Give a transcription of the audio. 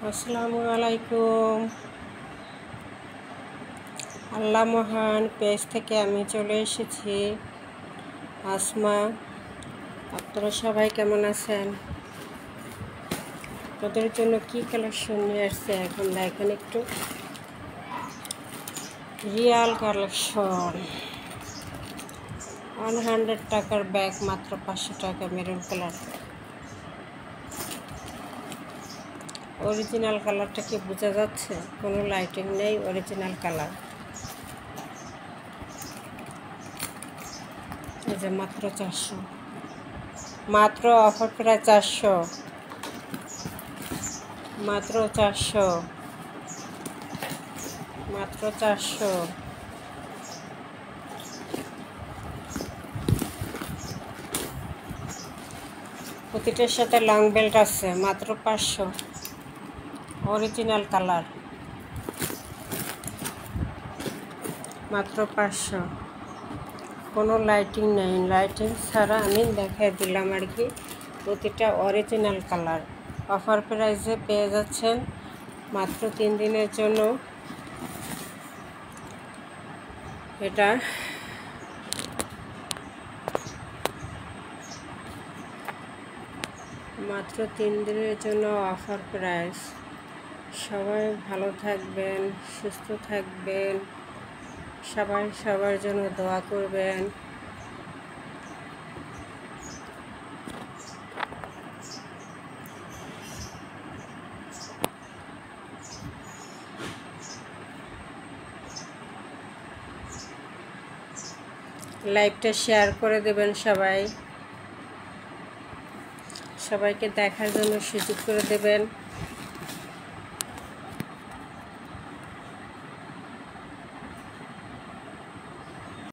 আসসালামু আলাইকুম। আল্লাহ মহান পেজ থেকে আমি চলে এসেছি আসমা। আপনারা সবাই কেমন আছেন? তোদের জন্য কি কালেকশন নিয়ে আসছে এখন দেখেন একটু। রিয়াল কালেকশন 100 টাকার ব্যাগ, মাত্র 500 টাকা। মেরুন কালার, অরিজিনাল কালারটা কি বোঝা যাচ্ছে? কোনো লাইটিং নেই, অরিজিনাল কালার। এই যে মাত্র 400, মাত্র অফার প্রায় 400, মাত্র 400, মাত্র 400। প্রতিটার সাথে লং বেল্ট আছে, মাত্র 500। অরিজিনাল কালার, মাত্র 500। কোনো লাইটিং নেই, লাইটিং ছাড়া আমি দেখাই দিলাম আর কি। প্রতিটা অরিজিনাল কালার। অফার প্রাইসে পেয়ে যাচ্ছেন মাত্র 3 দিনের জন্য। এটা মাত্র 3 দিনের জন্য অফার প্রাইস। সবাই ভালো থাকবেন, সুস্থ থাকবেন, সবাই সবার জন্য দোয়া করবেন। লাইভটা শেয়ার করে দেবেন সবাই, সবাইকে দেখার জন্য সুযোগ করে দেবেন।